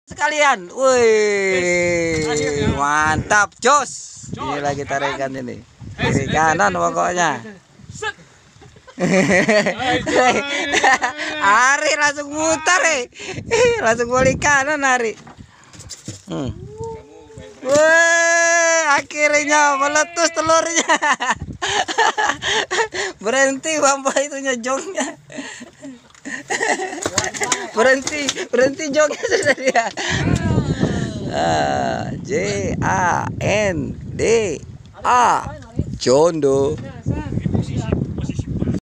sekalian. Wih, mantap, jos. Ini lagi tarikan ini. Kiri kanan pokoknya. Ari langsung mutar, langsung balik kanan Ari. Wih, akhirnya meletus telurnya. Berhenti bambu itunya jongnya. berhenti jongnya sudah dia. JANDA Jondo.